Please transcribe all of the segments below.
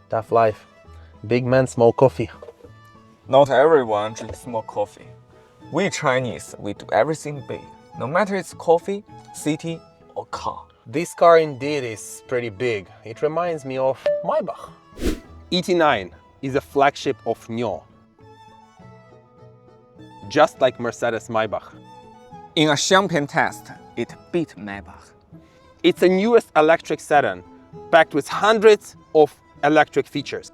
Tough life. Big man smoke coffee. Not everyone drinks more coffee. We Chinese, we do everything big, no matter it's coffee, city, or car. This car indeed is pretty big. It reminds me of Maybach. ET9 is a flagship of NIO. Just like Mercedes Maybach. In a champagne test, it beat Maybach. It's a newest electric sedan, packed with hundreds of electric features.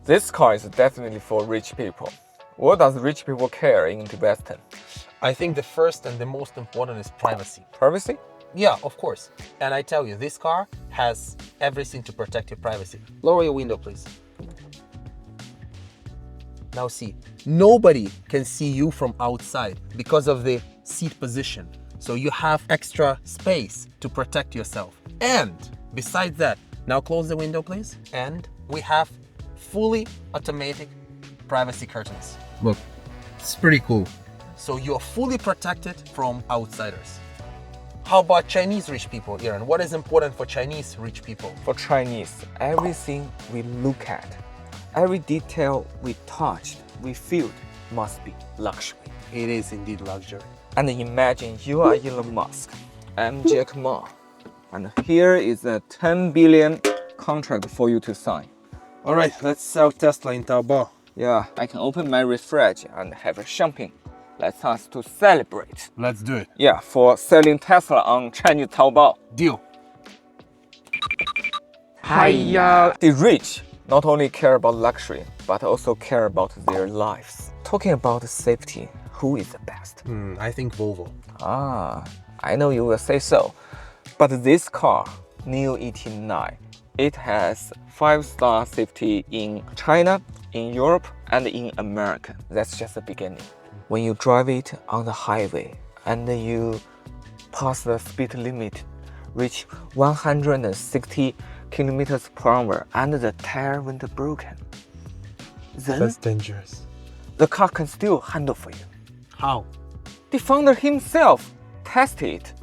This car is definitely for rich people. What does rich people care in the Western? I think the first and the most important is privacy. Privacy? Yeah, of course. And I tell you, this car has everything to protect your privacy. Lower your window, please. Now see, nobody can see you from outside because of the seat position. So you have extra space to protect yourself. And besides that, now close the window, please. And we have fully automatic privacy curtains. Look, it's pretty cool. So you're fully protected from outsiders. How about Chinese rich people, Aaron? What is important for Chinese rich people? For Chinese, everything we look at, every detail we touched, we feel must be luxury. It is indeed luxury. And imagine you are Elon Musk, I'm Jack Ma, and here is a 10 billion contract for you to sign. All right, let's sell Tesla in Taobao. Yeah, I can open my fridge and have a champagne. Let's us to celebrate. Let's do it. Yeah, for selling Tesla on Chinese Taobao. Deal. Hiya! The rich not only care about luxury, but also care about their lives. Talking about safety, who is the best? I think Volvo. Ah, I know you will say so. But this car, NIO ET9, it has 5-star safety in China, in Europe, and in America. That's just the beginning. When you drive it on the highway and you pass the speed limit, reach 160 kilometers per hour and the tire went broken, then That's dangerous. the car can still handle for you. How? The founder himself tested it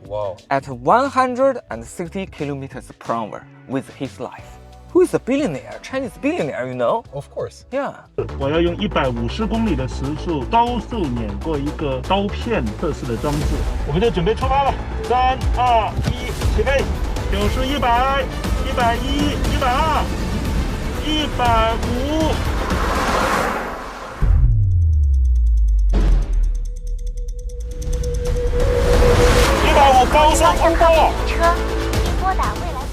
Wow. at 160 kilometers per hour with his life. Who is a billionaire? Chinese billionaire, you know? Of course. Yeah. 我要用150公里的时速高速碾过一个刀片测试的装置，我们就准备出发了。3、2、1，起飞！90、100、110、120、150。150高速通过。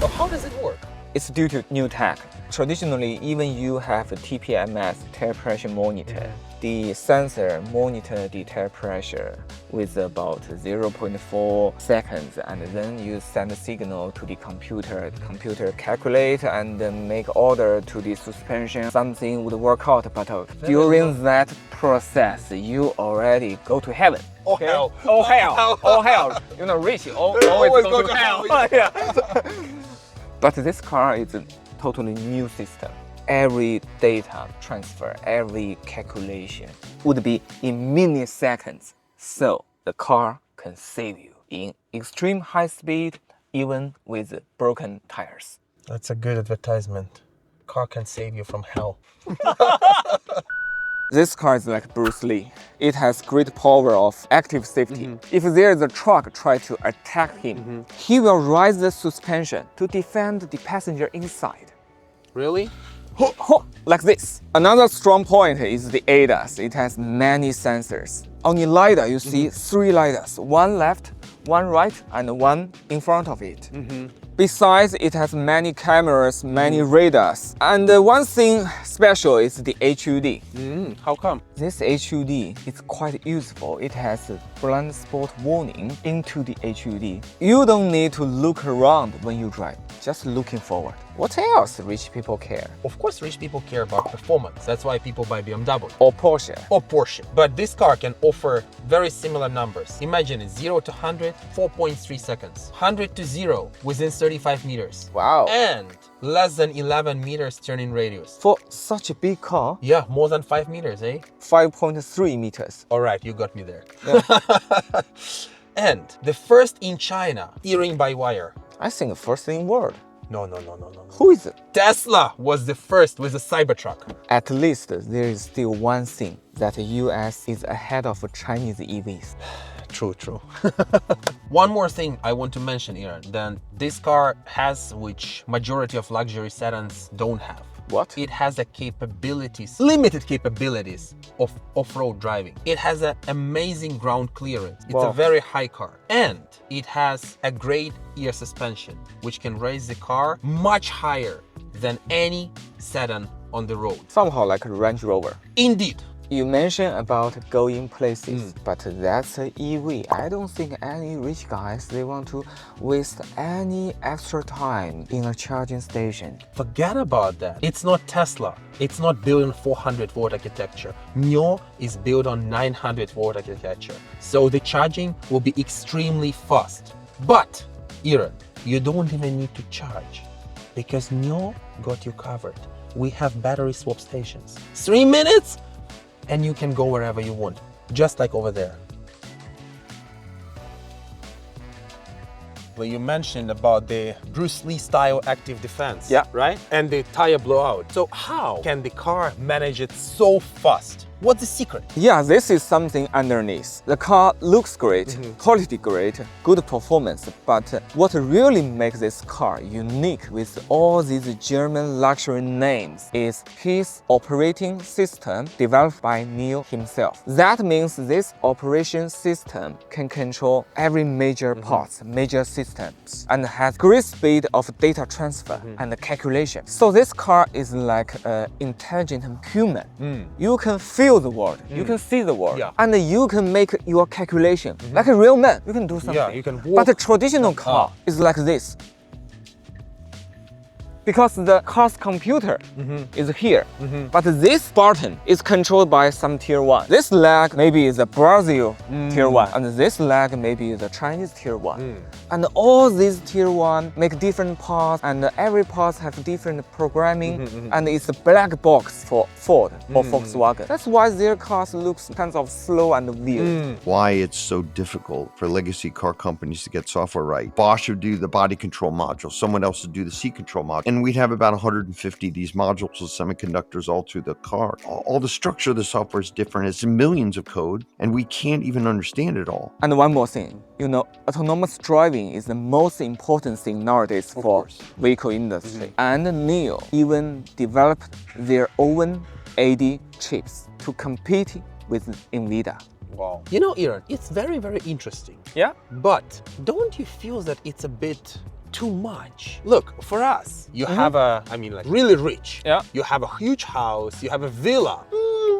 So how does it work? It's due to new tech. Traditionally, even you have a TPMS, tire pressure monitor. The sensor monitor the tire pressure with about 0.4 seconds, and then you send a signal to the computer. The computer calculate and make order to the suspension. Something would work out, but during that process, you already go to heaven. Oh hell! Oh hell! Oh hell! You know, rich always go to hell. Yeah. But this car is a totally new system. Every data transfer, every calculation would be in milliseconds. So the car can save you in extreme high speed, even with broken tires. That's a good advertisement. Car can save you from hell. This car is like Bruce Lee. It has great power of active safety. If there is a truck try to attack him, he will raise the suspension to defend the passenger inside. Really? Like this. Another strong point is the ADAS. It has many sensors. On the LiDAR, you see 3 LiDARs, one left, one right, and one in front of it. Besides, it has many cameras, many radars. And one thing special is the HUD. How come? This HUD is quite useful. It has a blind spot warning into the HUD. You don't need to look around when you drive, just looking forward. What else rich people care? Of course, rich people care about performance. That's why people buy BMW. Or Porsche. Or Porsche. But this car can offer very similar numbers. Imagine it, 0 to 100, 4.3 seconds. 100 to 0 within 35 meters. Wow. And less than 11 meters turning radius. For such a big car, Yeah, more than 5 meters, eh? 5.3 meters. All right, you got me there. Yeah. And the first in China, steering by wire. I think first in world. No. Who is it? Tesla was the first with a Cybertruck. At least there is still one thing that the US is ahead of Chinese EVs. True. One more thing I want to mention here, then this car has, which majority of luxury sedans don't have. What? It has the capabilities, limited capabilities of off-road driving. It has an amazing ground clearance. It's Wow. a very high car. And it has a great ear suspension, which can raise the car much higher than any sedan on the road. Somehow like a Range Rover. Indeed. You mentioned about going places, but that's an EV. I don't think any rich guys, they want to waste any extra time in a charging station. Forget about that. It's not Tesla. It's not built on 400-volt architecture. NIO is built on 900-volt architecture. So the charging will be extremely fast. But, Aaron, you don't even need to charge because NIO got you covered. We have battery swap stations. 3 minutes and you can go wherever you want, just like over there. Well, you mentioned about the Bruce Lee style active defense, Yeah. right? And the tire blowout. So how can the car manage it so fast? What's the secret? Yeah, this is something underneath. The car looks great, quality great, good performance, but what really makes this car unique with all these German luxury names is his operating system developed by NIO himself. That means this operation system can control every major parts, major systems, and has great speed of data transfer and calculation. So this car is like an intelligent human. You can feel the world, you can see the world, Yeah. and you can make your calculation like a real man. You can do something. Yeah, you can But walk. a traditional car is like this. Because the car's computer is here, but this button is controlled by some tier 1. This leg maybe is a Brazil tier 1, and this leg maybe is a Chinese tier 1. And all these tier 1 make different parts, and every part have different programming, and it's a black box for Ford or Volkswagen. That's why their cars looks kind of slow and weird. Why it's so difficult for legacy car companies to get software right. Bosch would do the body control module, someone else would do the seat control module, and we'd have about 150 of these modules with semiconductors all through the car. All the structure of the software is different. It's millions of code, and we can't even understand it all. And one more thing, you know, autonomous driving is the most important thing nowadays for vehicle industry. And NIO even developed their own AD chips to compete with NVIDIA. Wow. You know, Aaron, it's very, very interesting. Yeah? But don't you feel that it's a bit too much? Look, for us, you have like really rich. Yeah. You have a huge house, you have a villa.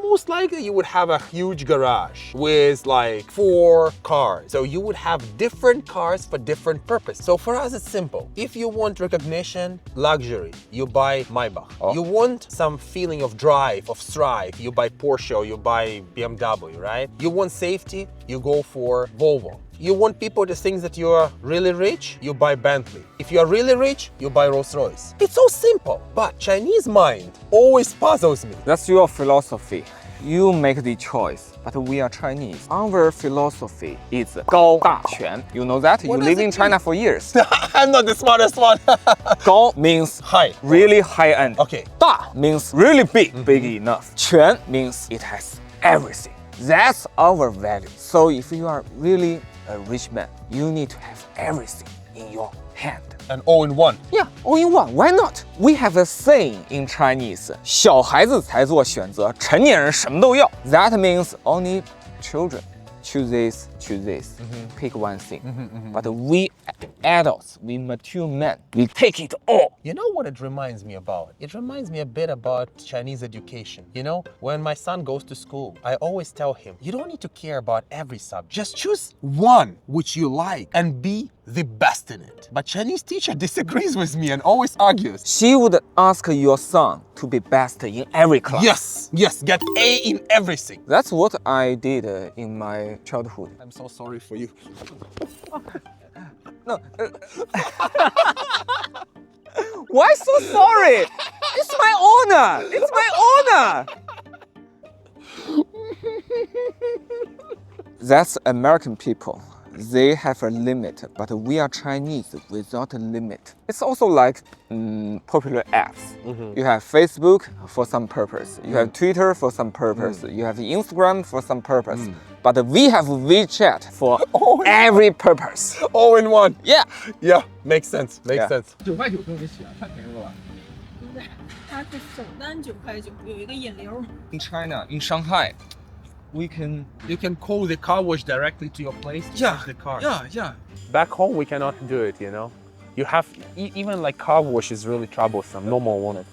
Most likely you would have a huge garage with like 4 cars. So you would have different cars for different purposes. So for us, it's simple. If you want recognition, luxury, you buy Maybach. You want some feeling of drive, of strive, you buy Porsche or you buy BMW, right? You want safety, you go for Volvo. You want people to think that you are really rich, you buy Bentley. If you are really rich, you buy Rolls-Royce. It's so simple, but Chinese mind always puzzles me. That's your philosophy. you make the choice, but we are Chinese. Our philosophy is 高大全. You know that? You live in China for years. I'm not the smartest one. 高 means High. really high end. Okay. 大 means really big, big enough. 全 means it has everything. That's our value. So if you are really a rich man, you need to have everything in your hand. And all in one. Yeah, all in one. Why not? We have a saying in Chinese: 小孩子才做选择，成年人什么都要. That means only children choose this, pick one thing. But we adults, we mature men, we take it all. You know what it reminds me about? It reminds me a bit about Chinese education. You know, when my son goes to school, I always tell him, you don't need to care about every subject. Just choose one which you like and be the best in it. But Chinese teacher disagrees with me and always argues. She would ask your son to be best in every class. Yes, get A in everything. That's what I did in my childhood. I'm so sorry for you. No. Why so sorry? It's my honor. It's my honor. That's American people. They have a limit, but we are Chinese without a limit. It's also like popular apps. You have Facebook for some purpose. You have Twitter for some purpose. You have Instagram for some purpose. But we have WeChat for every purpose. All in one. Yeah. Yeah, makes sense. Makes Yeah. sense. 9块9特别喜欢，太便宜了吧？对，它是首单9块9，有一个引流。 In China, in Shanghai, we can. You can call the car wash directly to your place. to Yeah. wash the car. Yeah. Back home, we cannot do it, you know? You have, even like car wash is really troublesome. No more want it.